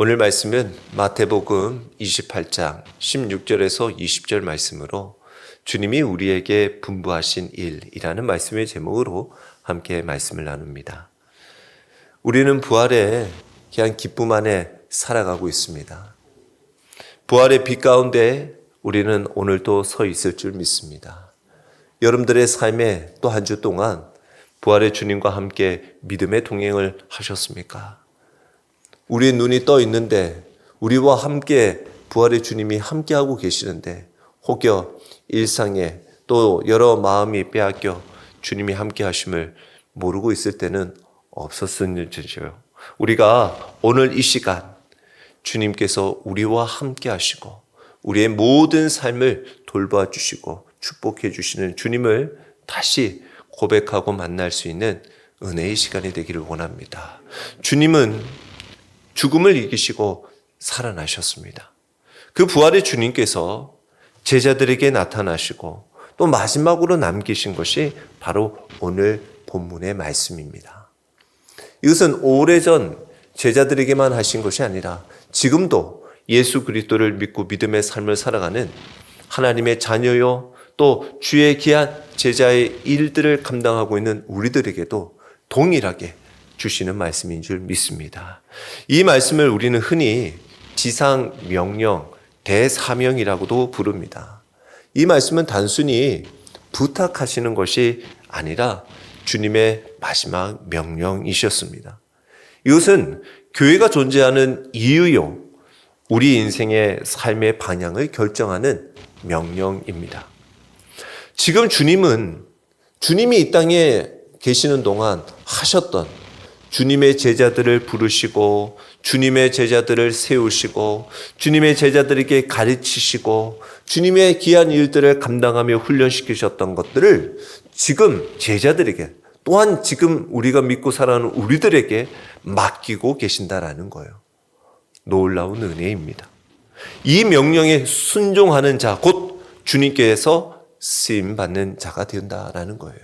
오늘 말씀은 마태복음 28장 16절에서 20절 말씀으로 주님이 우리에게 분부하신 일이라는 말씀의 제목으로 함께 말씀을 나눕니다. 우리는 부활의 귀한 기쁨 안에 살아가고 있습니다. 부활의 빛 가운데 우리는 오늘도 서 있을 줄 믿습니다. 여러분들의 삶에 또 한 주 동안 부활의 주님과 함께 믿음의 동행을 하셨습니까? 우리의 눈이 떠 있는데 우리와 함께 부활의 주님이 함께하고 계시는데 혹여 일상에 또 여러 마음이 빼앗겨 주님이 함께 하심을 모르고 있을 때는 없었을지요. 우리가 오늘 이 시간 주님께서 우리와 함께 하시고 우리의 모든 삶을 돌봐 주시고 축복해 주시는 주님을 다시 고백하고 만날 수 있는 은혜의 시간이 되기를 원합니다. 주님은 죽음을 이기시고 살아나셨습니다. 그 부활의 주님께서 제자들에게 나타나시고 또 마지막으로 남기신 것이 바로 오늘 본문의 말씀입니다. 이것은 오래전 제자들에게만 하신 것이 아니라 지금도 예수 그리스도를 믿고 믿음의 삶을 살아가는 하나님의 자녀요 또 주의 귀한 제자의 일들을 감당하고 있는 우리들에게도 동일하게 주시는 말씀인 줄 믿습니다. 이 말씀을 우리는 흔히 지상명령, 대사명이라고도 부릅니다. 이 말씀은 단순히 부탁하시는 것이 아니라 주님의 마지막 명령이셨습니다. 이것은 교회가 존재하는 이유요, 우리 인생의 삶의 방향을 결정하는 명령입니다. 지금 주님이 이 땅에 계시는 동안 하셨던 주님의 제자들을 부르시고 주님의 제자들을 세우시고 주님의 제자들에게 가르치시고 주님의 귀한 일들을 감당하며 훈련시키셨던 것들을 지금 제자들에게 또한 지금 우리가 믿고 살아가는 우리들에게 맡기고 계신다라는 거예요. 놀라운 은혜입니다. 이 명령에 순종하는 자, 곧 주님께서 쓰임받는 자가 된다라는 거예요.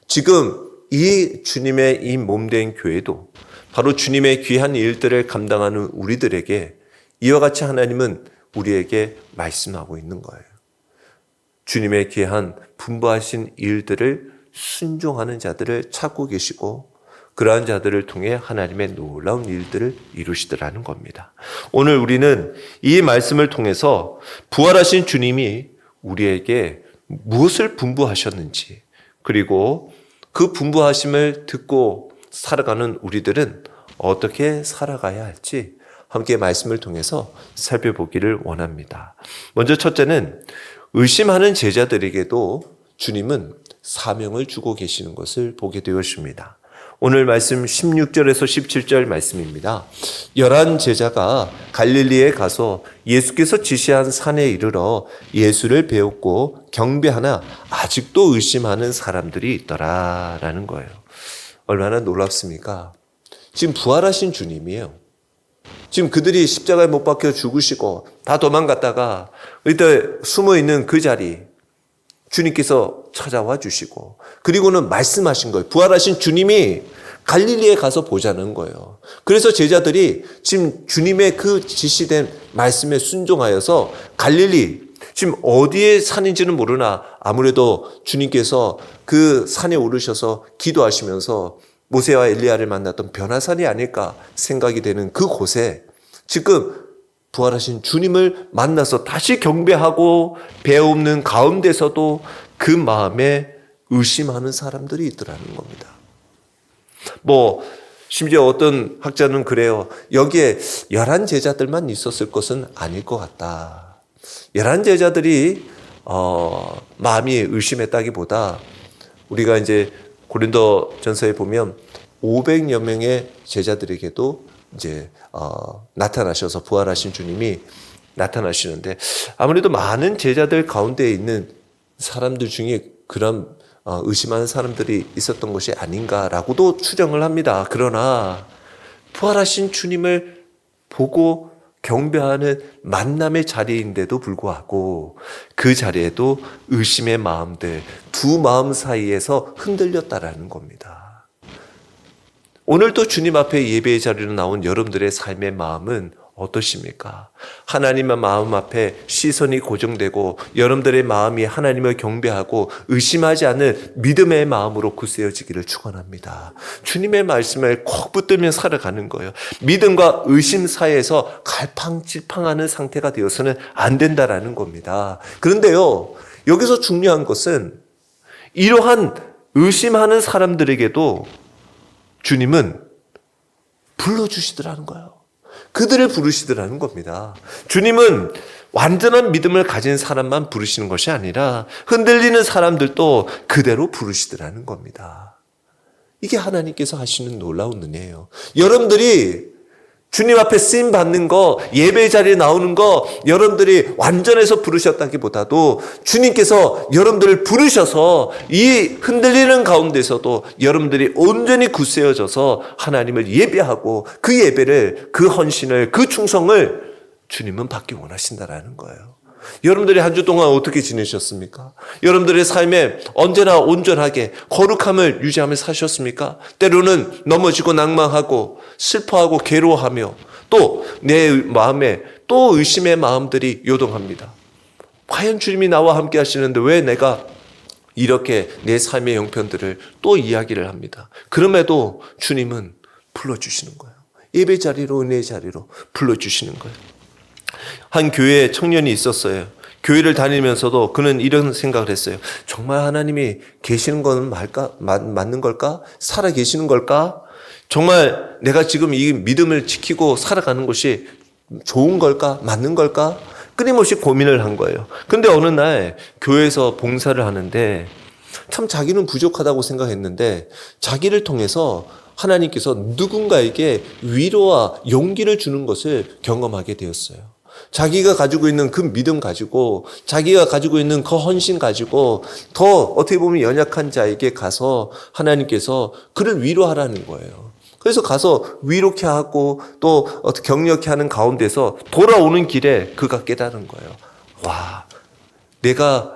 지금 이 주님의 이 몸된 교회도 바로 주님의 귀한 일들을 감당하는 우리들에게 이와 같이 하나님은 우리에게 말씀하고 있는 거예요. 주님의 귀한 분부하신 일들을 순종하는 자들을 찾고 계시고 그러한 자들을 통해 하나님의 놀라운 일들을 이루시더라는 겁니다. 오늘 우리는 이 말씀을 통해서 부활하신 주님이 우리에게 무엇을 분부하셨는지 그리고 그 분부하심을 듣고 살아가는 우리들은 어떻게 살아가야 할지 함께 말씀을 통해서 살펴보기를 원합니다. 먼저 첫째는 의심하는 제자들에게도 주님은 사명을 주고 계시는 것을 보게 되었습니다. 오늘 말씀 16절에서 17절 말씀입니다. 11 제자가 갈릴리에 가서 예수께서 지시한 산에 이르러 예수를 배웠고 경배하나 아직도 의심하는 사람들이 있더라 라는 거예요. 얼마나 놀랍습니까? 지금 부활하신 주님이에요. 지금 그들이 십자가에 못 박혀 죽으시고 다 도망갔다가 이때 숨어있는 그 자리 주님께서 찾아와 주시고 그리고는 말씀하신 거예요. 부활하신 주님이 갈릴리에 가서 보자는 거예요. 그래서 제자들이 지금 주님의 그 지시된 말씀에 순종하여서 갈릴리 지금 어디에 산인지는 모르나 아무래도 주님께서 그 산에 오르셔서 기도하시면서 모세와 엘리야를 만났던 변화산이 아닐까 생각이 되는 그곳에 지금 부활하신 주님을 만나서 다시 경배하고 배움는 가운데서도 그 마음에 의심하는 사람들이 있더라는 겁니다. 심지어 어떤 학자는 그래요. 여기에 11 제자들만 있었을 것은 아닐 것 같다. 11 제자들이 마음이 의심했다기보다 우리가 이제 고린도전서에 보면 500여 명의 제자들에게도 이제 나타나셔서 부활하신 주님이 나타나시는데 아무래도 많은 제자들 가운데 있는 사람들 중에 그런 의심하는 사람들이 있었던 것이 아닌가라고도 추정을 합니다. 그러나 부활하신 주님을 보고 경배하는 만남의 자리인데도 불구하고 그 자리에도 의심의 마음들, 두 마음 사이에서 흔들렸다라는 겁니다. 오늘도 주님 앞에 예배의 자리로 나온 여러분들의 삶의 마음은 어떠십니까? 하나님의 마음 앞에 시선이 고정되고 여러분들의 마음이 하나님을 경배하고 의심하지 않는 믿음의 마음으로 굳세어지기를 축원합니다. 주님의 말씀에 콕 붙들며 살아가는 거예요. 믿음과 의심 사이에서 갈팡질팡하는 상태가 되어서는 안 된다라는 겁니다. 그런데요, 여기서 중요한 것은 이러한 의심하는 사람들에게도 주님은 불러주시더라는 거예요. 그들을 부르시더라는 겁니다. 주님은 완전한 믿음을 가진 사람만 부르시는 것이 아니라 흔들리는 사람들도 그대로 부르시더라는 겁니다. 이게 하나님께서 하시는 놀라운 은혜예요. 여러분들이 주님 앞에 쓰임 받는 거, 예배 자리에 나오는 거 여러분들이 완전해서 부르셨다기보다도 주님께서 여러분들을 부르셔서 이 흔들리는 가운데서도 여러분들이 온전히 굳세어져서 하나님을 예배하고 그 예배를, 그 헌신을, 그 충성을 주님은 받기 원하신다라는 거예요. 여러분들이 한 주 동안 어떻게 지내셨습니까? 여러분들의 삶에 언제나 온전하게 거룩함을 유지하며 사셨습니까? 때로는 넘어지고 낭망하고 슬퍼하고 괴로워하며 또 내 마음에 또 의심의 마음들이 요동합니다. 과연 주님이 나와 함께 하시는데 왜 내가 이렇게 내 삶의 형편들을 또 이야기를 합니다. 그럼에도 주님은 불러주시는 거예요. 예배 자리로, 은혜 자리로 불러주시는 거예요. 한 교회에 청년이 있었어요. 교회를 다니면서도 그는 이런 생각을 했어요. 정말 하나님이 계시는 건 맞는 걸까? 살아 계시는 걸까? 정말 내가 지금 이 믿음을 지키고 살아가는 것이 좋은 걸까? 맞는 걸까? 끊임없이 고민을 한 거예요. 근데 어느 날 교회에서 봉사를 하는데 참 자기는 부족하다고 생각했는데 자기를 통해서 하나님께서 누군가에게 위로와 용기를 주는 것을 경험하게 되었어요. 자기가 가지고 있는 그 믿음 가지고 자기가 가지고 있는 그 헌신 가지고 더 어떻게 보면 연약한 자에게 가서 하나님께서 그를 위로하라는 거예요. 그래서 가서 위로케 하고 또 격려케 하는 가운데서 돌아오는 길에 그가 깨달은 거예요. 와, 내가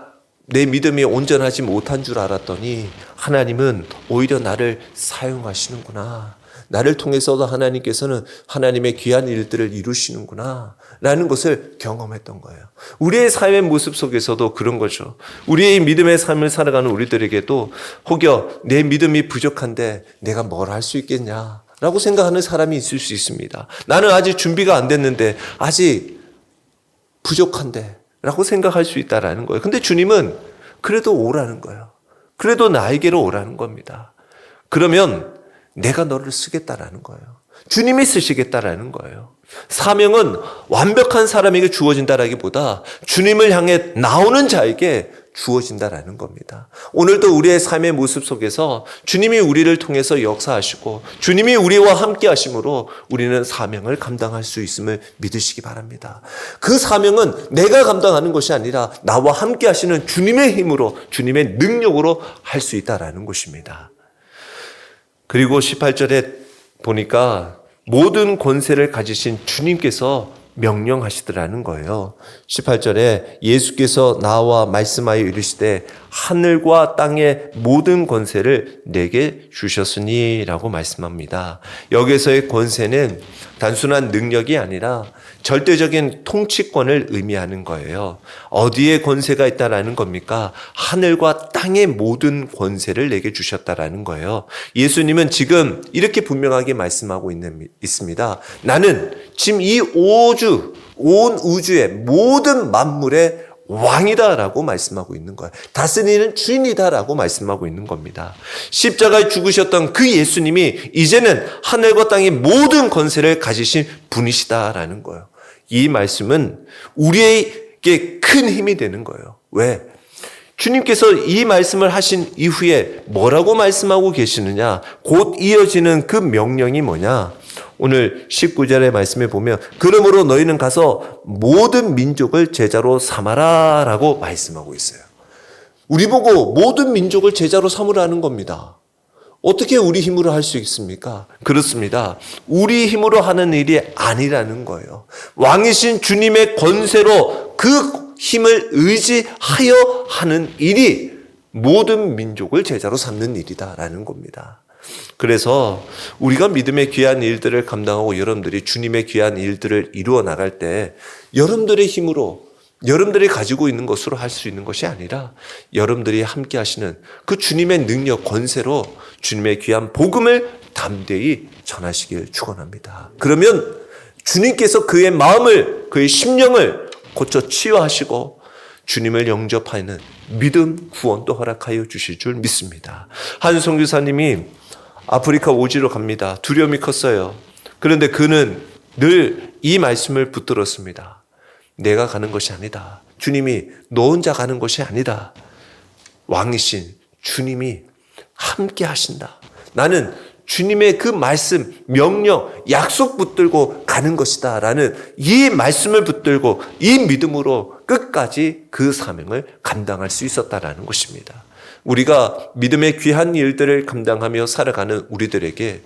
내 믿음이 온전하지 못한 줄 알았더니 하나님은 오히려 나를 사용하시는구나. 나를 통해서도 하나님께서는 하나님의 귀한 일들을 이루시는구나 라는 것을 경험했던 거예요. 우리의 삶의 모습 속에서도 그런 거죠. 우리의 믿음의 삶을 살아가는 우리들에게도 혹여 내 믿음이 부족한데 내가 뭘 할 수 있겠냐 라고 생각하는 사람이 있을 수 있습니다. 나는 아직 준비가 안 됐는데 아직 부족한데 라고 생각할 수 있다라는 거예요. 근데 주님은 그래도 오라는 거예요. 그래도 나에게로 오라는 겁니다. 그러면 내가 너를 쓰겠다라는 거예요. 주님이 쓰시겠다라는 거예요. 사명은 완벽한 사람에게 주어진다라기보다 주님을 향해 나오는 자에게 주어진다라는 겁니다. 오늘도 우리의 삶의 모습 속에서 주님이 우리를 통해서 역사하시고 주님이 우리와 함께 하심으로 우리는 사명을 감당할 수 있음을 믿으시기 바랍니다. 그 사명은 내가 감당하는 것이 아니라 나와 함께 하시는 주님의 힘으로 주님의 능력으로 할 수 있다라는 것입니다. 그리고 18절에 보니까 모든 권세를 가지신 주님께서 명령하시더라는 거예요. 18절에 예수께서 나와 말씀하여 이르시되 하늘과 땅의 모든 권세를 내게 주셨으니 라고 말씀합니다. 여기서의 권세는 단순한 능력이 아니라 절대적인 통치권을 의미하는 거예요. 어디에 권세가 있다라는 겁니까? 하늘과 땅의 모든 권세를 내게 주셨다라는 거예요. 예수님은 지금 이렇게 분명하게 말씀하고 있습니다. 나는 지금 이 온 우주의 모든 만물의 왕이다라고 말씀하고 있는 거예요. 다스리는 주인이다라고 말씀하고 있는 겁니다. 십자가에 죽으셨던 그 예수님이 이제는 하늘과 땅의 모든 권세를 가지신 분이시다라는 거예요. 이 말씀은 우리에게 큰 힘이 되는 거예요. 왜? 주님께서 이 말씀을 하신 이후에 뭐라고 말씀하고 계시느냐? 곧 이어지는 그 명령이 뭐냐? 오늘 19절의 말씀에 보면 그러므로 너희는 가서 모든 민족을 제자로 삼아라 라고 말씀하고 있어요. 우리 보고 모든 민족을 제자로 삼으라는 겁니다. 어떻게 우리 힘으로 할 수 있습니까? 그렇습니다. 우리 힘으로 하는 일이 아니라는 거예요. 왕이신 주님의 권세로 그 힘을 의지하여 하는 일이 모든 민족을 제자로 삼는 일이다라는 겁니다. 그래서 우리가 믿음의 귀한 일들을 감당하고 여러분들이 주님의 귀한 일들을 이루어 나갈 때 여러분들의 힘으로 여러분들이 가지고 있는 것으로 할 수 있는 것이 아니라 여러분들이 함께 하시는 그 주님의 능력, 권세로 주님의 귀한 복음을 담대히 전하시길 축원합니다. 그러면 주님께서 그의 마음을, 그의 심령을 고쳐 치유하시고 주님을 영접하는 믿음, 구원도 허락하여 주실 줄 믿습니다. 한 선교사님이 아프리카 오지로 갑니다. 두려움이 컸어요. 그런데 그는 늘 이 말씀을 붙들었습니다. 내가 가는 것이 아니다. 주님이 너 혼자 가는 것이 아니다. 왕이신 주님이 함께 하신다. 나는 주님의 그 말씀, 명령, 약속 붙들고 가는 것이다 라는 이 말씀을 붙들고 이 믿음으로 끝까지 그 사명을 감당할 수 있었다라는 것입니다. 우리가 믿음의 귀한 일들을 감당하며 살아가는 우리들에게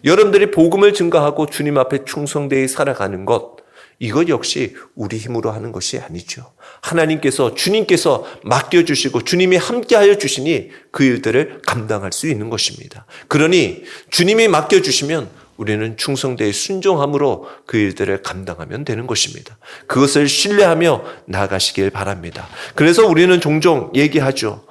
여러분들이 복음을 증거하고 주님 앞에 충성되이 살아가는 것, 이것 역시 우리 힘으로 하는 것이 아니죠. 하나님께서, 주님께서 맡겨주시고 주님이 함께하여 주시니 그 일들을 감당할 수 있는 것입니다. 그러니 주님이 맡겨주시면 우리는 충성되이 순종함으로 그 일들을 감당하면 되는 것입니다. 그것을 신뢰하며 나아가시길 바랍니다. 그래서 우리는 종종 얘기하죠.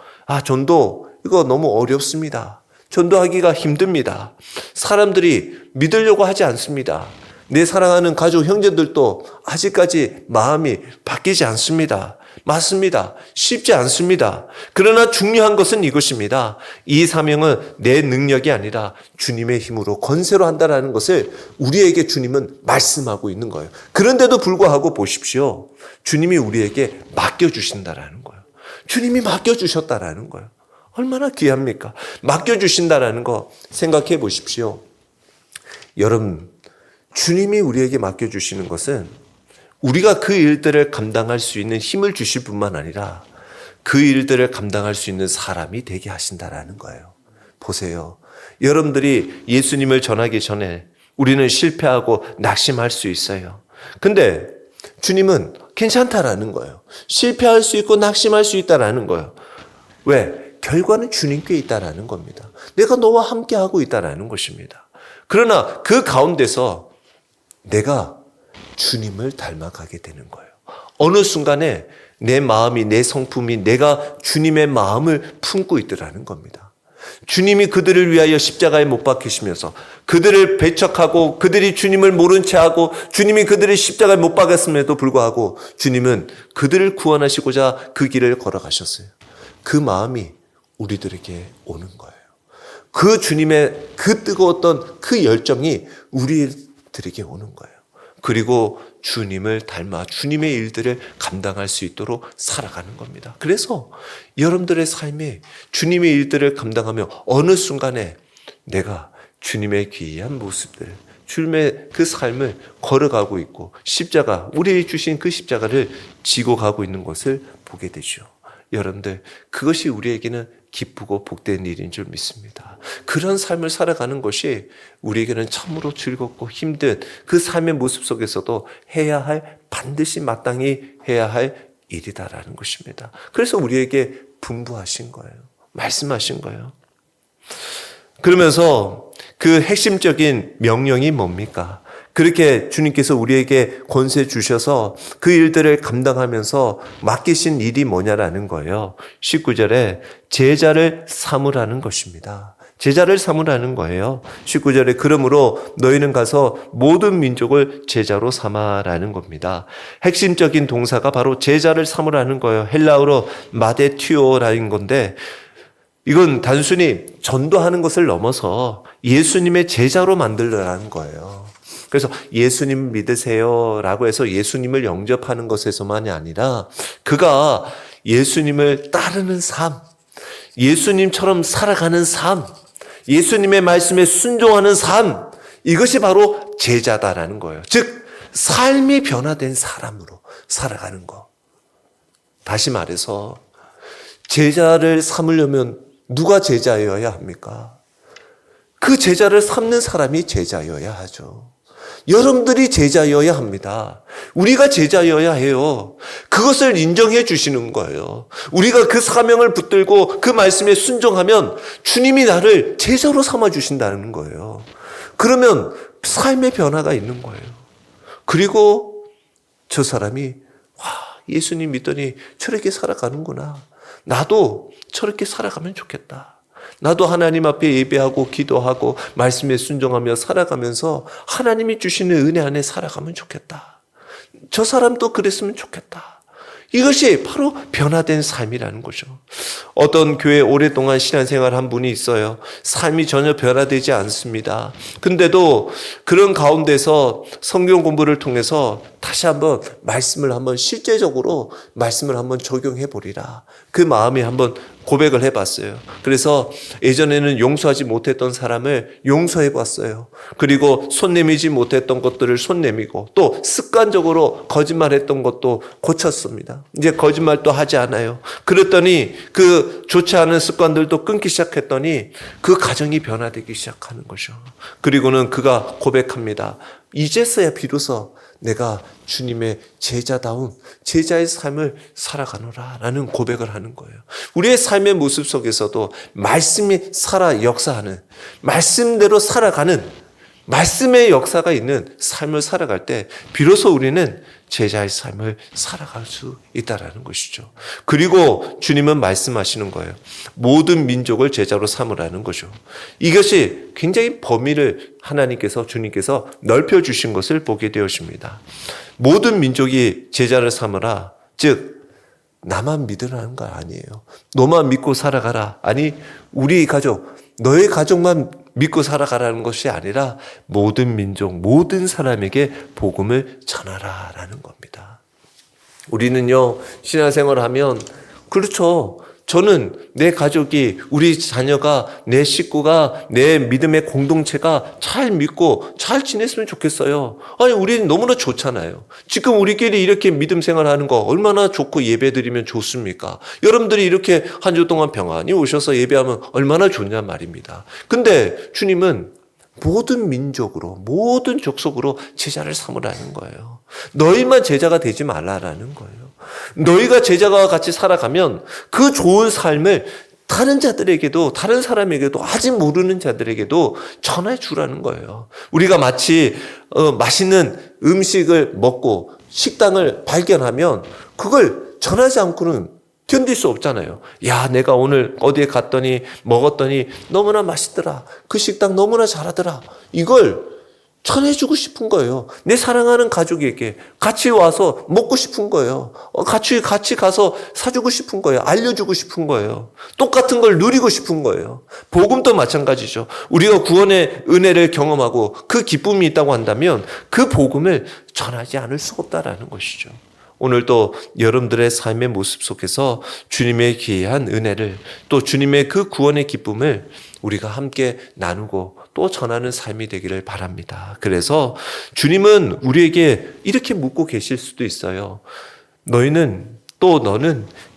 전도 이거 너무 어렵습니다. 전도하기가 힘듭니다. 사람들이 믿으려고 하지 않습니다. 내 사랑하는 가족 형제들도 아직까지 마음이 바뀌지 않습니다. 맞습니다. 쉽지 않습니다. 그러나 중요한 것은 이것입니다. 이 사명은 내 능력이 아니라 주님의 힘으로 권세로 한다는 것을 우리에게 주님은 말씀하고 있는 거예요. 그런데도 불구하고 보십시오. 주님이 우리에게 맡겨주신다라는 거예요. 주님이 맡겨주셨다라는 거예요. 얼마나 귀합니까? 맡겨주신다라는 거 생각해 보십시오. 여러분, 주님이 우리에게 맡겨주시는 것은 우리가 그 일들을 감당할 수 있는 힘을 주실 뿐만 아니라 그 일들을 감당할 수 있는 사람이 되게 하신다라는 거예요. 보세요. 여러분들이 예수님을 전하기 전에 우리는 실패하고 낙심할 수 있어요. 근데 주님은 괜찮다라는 거예요. 실패할 수 있고 낙심할 수 있다라는 거예요. 왜? 결과는 주님께 있다라는 겁니다. 내가 너와 함께하고 있다라는 것입니다. 그러나 그 가운데서 내가 주님을 닮아가게 되는 거예요. 어느 순간에 내 마음이, 내 성품이 내가 주님의 마음을 품고 있더라는 겁니다. 주님이 그들을 위하여 십자가에 못 박히시면서 그들을 배척하고 그들이 주님을 모른 채 하고 주님이 그들을 십자가에 못 박았음에도 불구하고 주님은 그들을 구원하시고자 그 길을 걸어가셨어요. 그 마음이 우리들에게 오는 거예요. 그 주님의 그 뜨거웠던 그 열정이 우리들에게 오는 거예요. 그리고 주님을 닮아 주님의 일들을 감당할 수 있도록 살아가는 겁니다. 그래서 여러분들의 삶에 주님의 일들을 감당하며 어느 순간에 내가 주님의 귀한 모습들, 주님의 그 삶을 걸어가고 있고 십자가, 우리 주신 그 십자가를 지고 가고 있는 것을 보게 되죠. 여러분들, 그것이 우리에게는 기쁘고 복된 일인 줄 믿습니다. 그런 삶을 살아가는 것이 우리에게는 참으로 즐겁고 힘든 그 삶의 모습 속에서도 해야 할, 반드시 마땅히 해야 할 일이다라는 것입니다. 그래서 우리에게 분부하신 거예요. 말씀하신 거예요. 그러면서 그 핵심적인 명령이 뭡니까? 그렇게 주님께서 우리에게 권세 주셔서 그 일들을 감당하면서 맡기신 일이 뭐냐라는 거예요. 19절에 제자를 삼으라는 것입니다. 제자를 삼으라는 거예요. 19절에 그러므로 너희는 가서 모든 민족을 제자로 삼아라는 겁니다. 핵심적인 동사가 바로 제자를 삼으라는 거예요. 헬라어로 마데튜오라는 건데 이건 단순히 전도하는 것을 넘어서 예수님의 제자로 만들라는 거예요. 그래서 예수님 믿으세요 라고 해서 예수님을 영접하는 것에서만이 아니라 그가 예수님을 따르는 삶, 예수님처럼 살아가는 삶, 예수님의 말씀에 순종하는 삶, 이것이 바로 제자다라는 거예요. 즉 삶이 변화된 사람으로 살아가는 거. 다시 말해서 제자를 삼으려면 누가 제자여야 합니까? 그 제자를 삼는 사람이 제자여야 하죠. 여러분들이 제자여야 합니다. 우리가 제자여야 해요. 그것을 인정해 주시는 거예요. 우리가 그 사명을 붙들고 그 말씀에 순종하면 주님이 나를 제자로 삼아 주신다는 거예요. 그러면 삶의 변화가 있는 거예요. 그리고 저 사람이 예수님 믿더니 저렇게 살아가는구나. 나도 저렇게 살아가면 좋겠다. 나도 하나님 앞에 예배하고 기도하고 말씀에 순종하며 살아가면서 하나님이 주시는 은혜 안에 살아가면 좋겠다. 저 사람도 그랬으면 좋겠다. 이것이 바로 변화된 삶이라는 거죠. 어떤 교회에 오랫동안 신앙생활 한 분이 있어요. 삶이 전혀 변화되지 않습니다. 근데도 그런 가운데서 성경 공부를 통해서 다시 한번 말씀을 한번 실제적으로 말씀을 한번 적용해 보리라. 그 마음에 한번 고백을 해봤어요. 그래서 예전에는 용서하지 못했던 사람을 용서해 봤어요. 그리고 손 내미지 못했던 것들을 손 내미고 또 습관적으로 거짓말했던 것도 고쳤습니다. 이제 거짓말도 하지 않아요. 그랬더니 그 좋지 않은 습관들도 끊기 시작했더니 그 가정이 변화되기 시작하는 거죠. 그리고는 그가 고백합니다. 이제서야 비로소 내가 주님의 제자다운 제자의 삶을 살아가노라 라는 고백을 하는 거예요. 우리의 삶의 모습 속에서도 말씀이 살아 역사하는, 말씀대로 살아가는, 말씀의 역사가 있는 삶을 살아갈 때 비로소 우리는 제자의 삶을 살아갈 수 있다는 것이죠. 그리고 주님은 말씀하시는 거예요. 모든 민족을 제자로 삼으라는 거죠. 이것이 굉장히 범위를 하나님께서, 주님께서 넓혀주신 것을 보게 되어집니다. 모든 민족이 제자를 삼으라. 즉 나만 믿으라는 거 아니에요. 너만 믿고 살아가라. 아니 우리 가족, 너의 가족만 믿고 살아가라는 것이 아니라 모든 민족, 모든 사람에게 복음을 전하라라는 겁니다. 우리는요, 신앙생활을 하면 그렇죠. 저는 내 가족이, 우리 자녀가, 내 식구가, 내 믿음의 공동체가 잘 믿고 잘 지냈으면 좋겠어요. 아니 우리는 너무나 좋잖아요. 지금 우리끼리 이렇게 믿음 생활하는 거 얼마나 좋고 예배드리면 좋습니까? 여러분들이 이렇게 한 주 동안 평안히 오셔서 예배하면 얼마나 좋냐 말입니다. 근데 주님은 모든 민족으로, 모든 족속으로 제자를 삼으라는 거예요. 너희만 제자가 되지 말라라는 거예요. 너희가 제자가 같이 살아가면 그 좋은 삶을 다른 자들에게도, 다른 사람에게도, 아직 모르는 자들에게도 전해 주라는 거예요. 우리가 마치 맛있는 음식을 먹고 식당을 발견하면 그걸 전하지 않고는 견딜 수 없잖아요. 야, 내가 오늘 어디에 갔더니 먹었더니 너무나 맛있더라. 그 식당 너무나 잘하더라. 이걸 전해주고 싶은 거예요. 내 사랑하는 가족에게 같이 와서 먹고 싶은 거예요. 같이 가서 사주고 싶은 거예요. 알려주고 싶은 거예요. 똑같은 걸 누리고 싶은 거예요. 복음도 마찬가지죠. 우리가 구원의 은혜를 경험하고 그 기쁨이 있다고 한다면 그 복음을 전하지 않을 수가 없다라는 것이죠. 오늘도 여러분들의 삶의 모습 속에서 주님의 귀한 은혜를, 또 주님의 그 구원의 기쁨을 우리가 함께 나누고 또 전하는 삶이 되기를 바랍니다. 그래서 주님은 우리에게 이렇게 묻고 계실 수도 있어요. 너는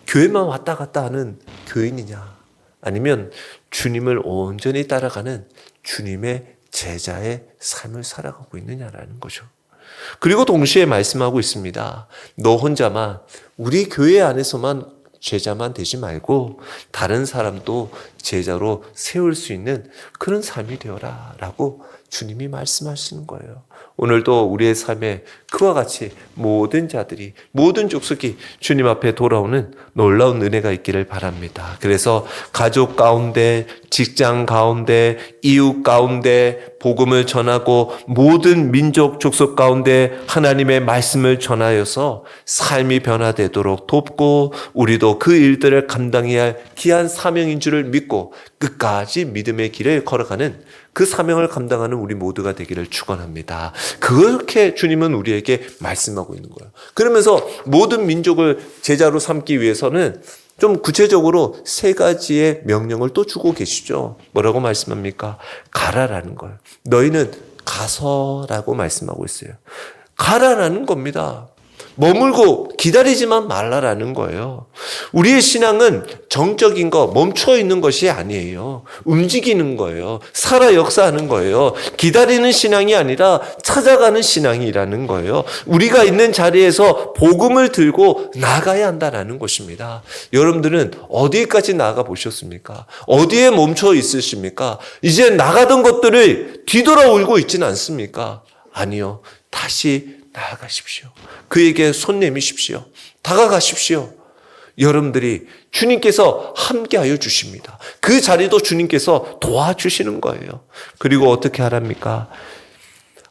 교회만 왔다 갔다 하는 교인이냐? 아니면 주님을 온전히 따라가는 주님의 제자의 삶을 살아가고 있느냐라는 거죠. 그리고 동시에 말씀하고 있습니다. 너 혼자만, 우리 교회 안에서만 제자만 되지 말고 다른 사람도 제자로 세울 수 있는 그런 삶이 되어라 라고 주님이 말씀하시는 거예요. 오늘도 우리의 삶에 그와 같이 모든 자들이, 모든 족속이 주님 앞에 돌아오는 놀라운 은혜가 있기를 바랍니다. 그래서 가족 가운데, 직장 가운데, 이웃 가운데 복음을 전하고 모든 민족 족속 가운데 하나님의 말씀을 전하여서 삶이 변화되도록 돕고, 우리도 그 일들을 감당해야 할 귀한 사명인 줄을 믿고 끝까지 믿음의 길을 걸어가는 그 사명을 감당하는 우리 모두가 되기를 축원합니다. 그렇게 주님은 우리에게 말씀하고 있는 거예요. 그러면서 모든 민족을 제자로 삼기 위해서는 좀 구체적으로 3가지의 명령을 또 주고 계시죠. 뭐라고 말씀합니까? 가라라는 거예요. 너희는 가서라고 말씀하고 있어요. 가라라는 겁니다. 머물고 기다리지만 말라라는 거예요. 우리의 신앙은 정적인 거, 멈춰 있는 것이 아니에요. 움직이는 거예요. 살아 역사하는 거예요. 기다리는 신앙이 아니라 찾아가는 신앙이라는 거예요. 우리가 있는 자리에서 복음을 들고 나가야 한다는 것입니다. 여러분들은 어디까지 나가 보셨습니까? 어디에 멈춰 있으십니까? 이제 나가던 것들을 뒤돌아올고 있지는 않습니까? 아니요. 다시 나아가십시오. 그에게 손 내미십시오. 다가가십시오. 여러분들이 주님께서 함께하여 주십니다. 그 자리도 주님께서 도와주시는 거예요. 그리고 어떻게 하랍니까?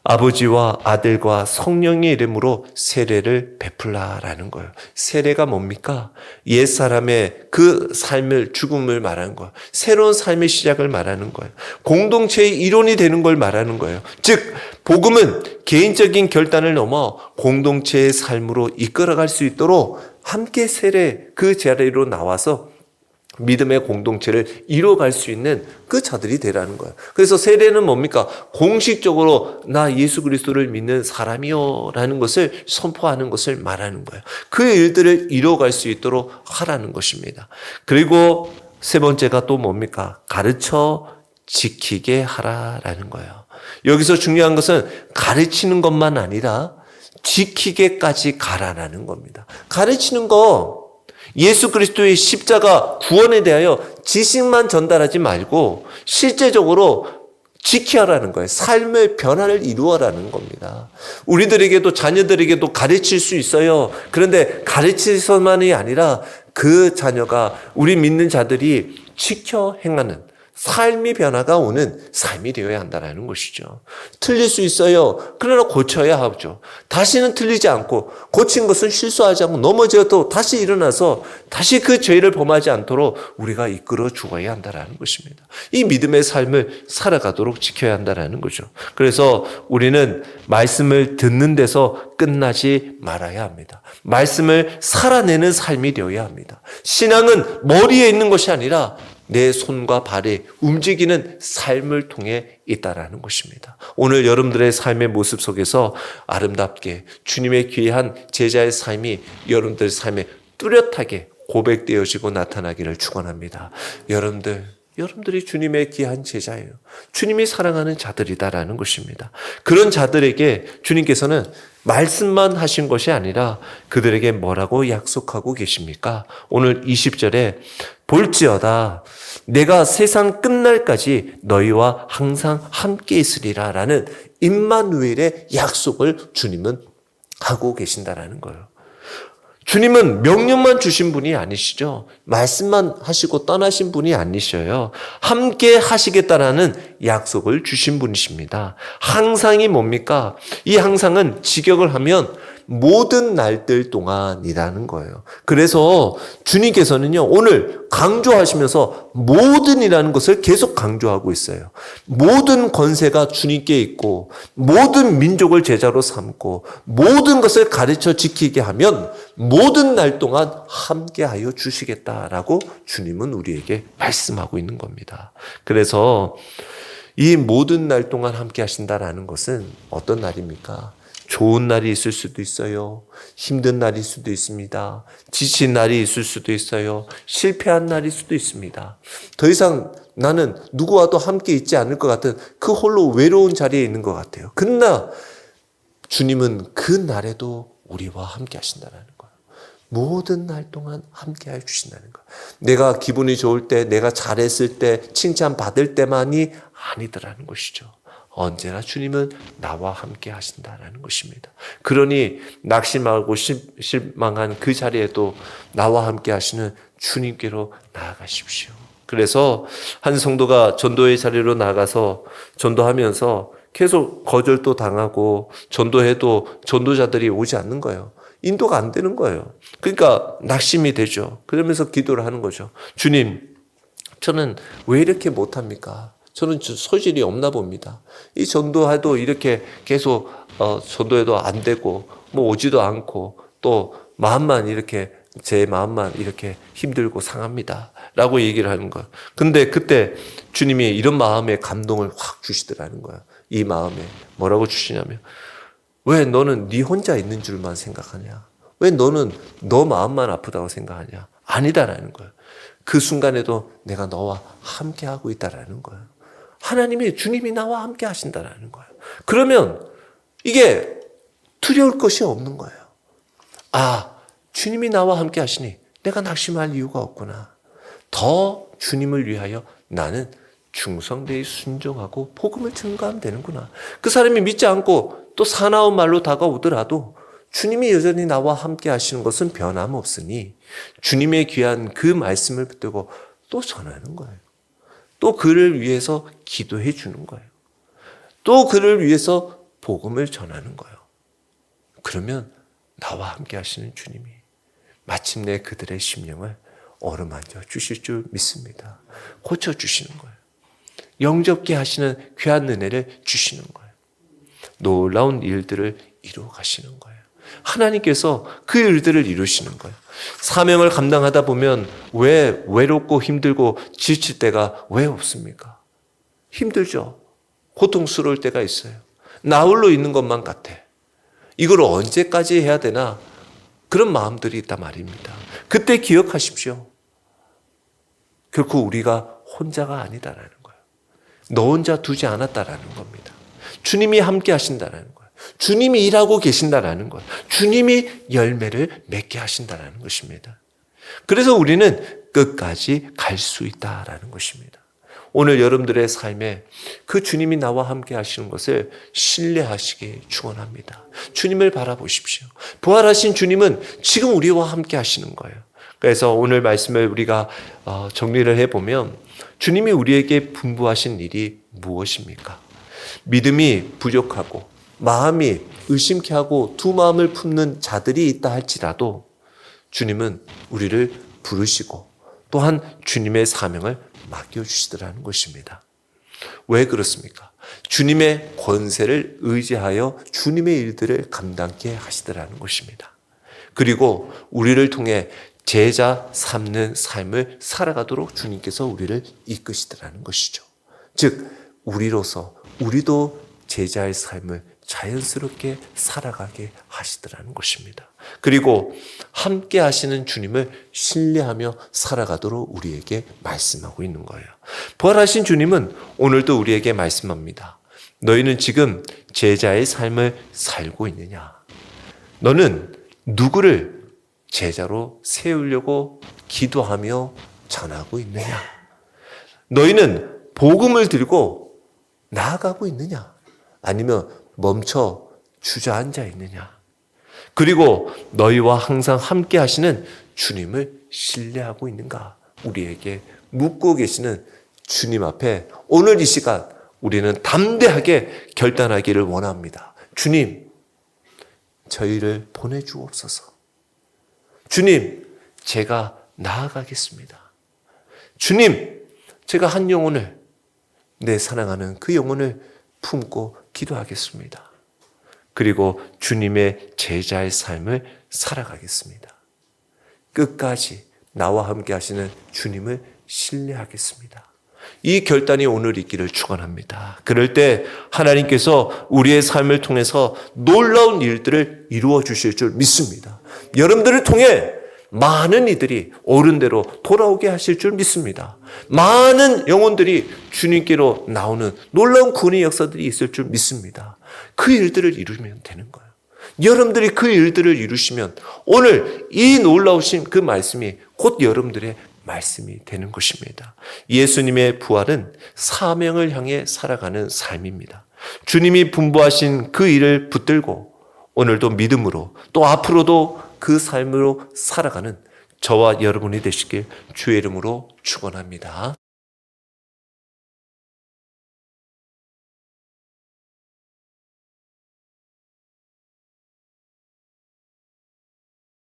아버지와 아들과 성령의 이름으로 세례를 베풀라라는 거예요. 세례가 뭡니까? 옛사람의 그 삶을, 죽음을 말하는 거예요. 새로운 삶의 시작을 말하는 거예요. 공동체의 일원이 되는 걸 말하는 거예요. 즉 복음은 개인적인 결단을 넘어 공동체의 삶으로 이끌어갈 수 있도록 함께 세례 그 자리로 나와서 믿음의 공동체를 이뤄갈 수 있는 그 자들이 되라는 거예요. 그래서 세례는 뭡니까? 공식적으로 나 예수 그리스도를 믿는 사람이요 라는 것을 선포하는 것을 말하는 거예요. 그 일들을 이뤄갈 수 있도록 하라는 것입니다. 그리고 세 번째가 또 뭡니까? 가르쳐 지키게 하라라는 거예요. 여기서 중요한 것은 가르치는 것만 아니라 지키게까지 가라라는 겁니다. 가르치는 거 예수 그리스도의 십자가 구원에 대하여 지식만 전달하지 말고 실제적으로 지켜라는 거예요. 삶의 변화를 이루어라는 겁니다. 우리들에게도 자녀들에게도 가르칠 수 있어요. 그런데 가르치서만이 아니라 그 자녀가 우리 믿는 자들이 지켜 행하는 삶의 변화가 오는 삶이 되어야 한다는 것이죠. 틀릴 수 있어요. 그러나 고쳐야 하죠. 다시는 틀리지 않고 고친 것은 실수하지 않고 넘어져도 다시 일어나서 다시 그 죄를 범하지 않도록 우리가 이끌어 주어야 한다는 것입니다. 이 믿음의 삶을 살아가도록 지켜야 한다는 거죠. 그래서 우리는 말씀을 듣는 데서 끝나지 말아야 합니다. 말씀을 살아내는 삶이 되어야 합니다. 신앙은 머리에 있는 것이 아니라 내 손과 발에 움직이는 삶을 통해 있다라는 것입니다. 오늘 여러분들의 삶의 모습 속에서 아름답게 주님의 귀한 제자의 삶이 여러분들 삶에 뚜렷하게 고백되어지고 나타나기를 축원합니다. 여러분들이 주님의 귀한 제자예요. 주님이 사랑하는 자들이다라는 것입니다. 그런 자들에게 주님께서는 말씀만 하신 것이 아니라 그들에게 뭐라고 약속하고 계십니까? 오늘 20절에 볼지어다 내가 세상 끝날까지 너희와 항상 함께 있으리라 라는 임마누엘의 약속을 주님은 하고 계신다라는 거예요. 주님은 명령만 주신 분이 아니시죠. 말씀만 하시고 떠나신 분이 아니셔요. 함께 하시겠다라는 약속을 주신 분이십니다. 항상이 뭡니까? 이 항상은 직역을 하면 모든 날들 동안이라는 거예요. 그래서 주님께서는요, 오늘 강조하시면서 모든이라는 것을 계속 강조하고 있어요. 모든 권세가 주님께 있고, 모든 민족을 제자로 삼고, 모든 것을 가르쳐 지키게 하면 모든 날 동안 함께하여 주시겠다라고 주님은 우리에게 말씀하고 있는 겁니다. 그래서 이 모든 날 동안 함께 하신다라는 것은 어떤 날입니까? 좋은 날이 있을 수도 있어요. 힘든 날일 수도 있습니다. 지친 날이 있을 수도 있어요. 실패한 날일 수도 있습니다. 더 이상 나는 누구와도 함께 있지 않을 것 같은 그 홀로 외로운 자리에 있는 것 같아요. 그러나 주님은 그 날에도 우리와 함께 하신다는 거예요. 모든 날 동안 함께 해주신다는 거예요. 내가 기분이 좋을 때, 내가 잘했을 때, 칭찬받을 때만이 아니더라는 것이죠. 언제나 주님은 나와 함께 하신다는 것입니다. 그러니 낙심하고 실망한 그 자리에도 나와 함께 하시는 주님께로 나아가십시오. 그래서 한 성도가 전도의 자리로 나가서 전도하면서 계속 거절도 당하고 전도해도 전도자들이 오지 않는 거예요. 인도가 안 되는 거예요. 그러니까 낙심이 되죠. 그러면서 기도를 하는 거죠. 주님, 저는 왜 이렇게 못합니까? 저는 소질이 없나 봅니다. 이 전도해도 이렇게 계속 전도해도 안 되고 뭐 오지도 않고 또 마음만 이렇게 제 마음만 이렇게 힘들고 상합니다. 라고 얘기를 하는 거예요. 근데 그때 주님이 이런 마음에 감동을 확 주시더라는 거예요. 이 마음에 뭐라고 주시냐면 왜 너는 네 혼자 있는 줄만 생각하냐? 왜 너는 너 마음만 아프다고 생각하냐? 아니다라는 거예요. 그 순간에도 내가 너와 함께하고 있다라는 거예요. 하나님이, 주님이 나와 함께 하신다라는 거예요. 그러면 이게 두려울 것이 없는 거예요. 아, 주님이 나와 함께 하시니 내가 낙심할 이유가 없구나. 더 주님을 위하여 나는 충성되이 순종하고 복음을 증거하면 되는구나. 그 사람이 믿지 않고 또 사나운 말로 다가오더라도 주님이 여전히 나와 함께 하시는 것은 변함없으니 주님의 귀한 그 말씀을 붙들고 또 전하는 거예요. 또 그를 위해서 기도해 주는 거예요. 또 그를 위해서 복음을 전하는 거예요. 그러면 나와 함께 하시는 주님이 마침내 그들의 심령을 어루만져 주실 줄 믿습니다. 고쳐주시는 거예요. 영접게 하시는 귀한 은혜를 주시는 거예요. 놀라운 일들을 이루어 가시는 거예요. 하나님께서 그 일들을 이루시는 거예요. 사명을 감당하다 보면 왜 외롭고 힘들고 지칠 때가 왜 없습니까? 힘들죠. 고통스러울 때가 있어요. 나 홀로 있는 것만 같아. 이걸 언제까지 해야 되나? 그런 마음들이 있단 말입니다. 그때 기억하십시오. 결코 우리가 혼자가 아니다라는 거예요. 너 혼자 두지 않았다라는 겁니다. 주님이 함께 하신다라는 거예요. 주님이 일하고 계신다라는 거예요. 주님이 열매를 맺게 하신다라는 것입니다. 그래서 우리는 끝까지 갈 수 있다라는 것입니다. 오늘 여러분들의 삶에 그 주님이 나와 함께 하시는 것을 신뢰하시기 축원합니다. 주님을 바라보십시오. 부활하신 주님은 지금 우리와 함께 하시는 거예요. 그래서 오늘 말씀을 우리가 정리를 해보면 주님이 우리에게 분부하신 일이 무엇입니까? 믿음이 부족하고 마음이 의심케 하고 두 마음을 품는 자들이 있다 할지라도 주님은 우리를 부르시고 또한 주님의 사명을 맡겨주시더라는 것입니다. 왜 그렇습니까? 주님의 권세를 의지하여 주님의 일들을 감당케 하시더라는 것입니다. 그리고 우리를 통해 제자 삼는 삶을 살아가도록 주님께서 우리를 이끄시더라는 것이죠. 즉 우리로서 우리도 제자의 삶을 자연스럽게 살아가게 하시더라는 것입니다. 그리고 함께 하시는 주님을 신뢰하며 살아가도록 우리에게 말씀하고 있는 거예요. 부활하신 주님은 오늘도 우리에게 말씀합니다. 너희는 지금 제자의 삶을 살고 있느냐? 너는 누구를 제자로 세우려고 기도하며 전하고 있느냐? 너희는 복음을 들고 나아가고 있느냐? 아니면 멈춰 주저앉아 있느냐? 그리고 너희와 항상 함께 하시는 주님을 신뢰하고 있는가? 우리에게 묻고 계시는 주님 앞에 오늘 이 시간 우리는 담대하게 결단하기를 원합니다. 주님, 저희를 보내주옵소서. 주님, 제가 나아가겠습니다. 주님, 제가 한 영혼을, 내 사랑하는 그 영혼을 품고 기도하겠습니다. 그리고 주님의 제자의 삶을 살아가겠습니다. 끝까지 나와 함께 하시는 주님을 신뢰하겠습니다. 이 결단이 오늘 있기를 축원합니다. 그럴 때 하나님께서 우리의 삶을 통해서 놀라운 일들을 이루어 주실 줄 믿습니다. 여러분들을 통해 많은 이들이 옳은 대로 돌아오게 하실 줄 믿습니다. 많은 영혼들이 주님께로 나오는 놀라운 구원의 역사들이 있을 줄 믿습니다. 그 일들을 이루면 되는 거예요. 여러분들이 그 일들을 이루시면 오늘 이 놀라우신 그 말씀이 곧 여러분들의 말씀이 되는 것입니다. 예수님의 부활은 사명을 향해 살아가는 삶입니다. 주님이 분부하신 그 일을 붙들고 오늘도 믿음으로 또 앞으로도 그 삶으로 살아가는 저와 여러분이 되시길 주의 이름으로 축원합니다.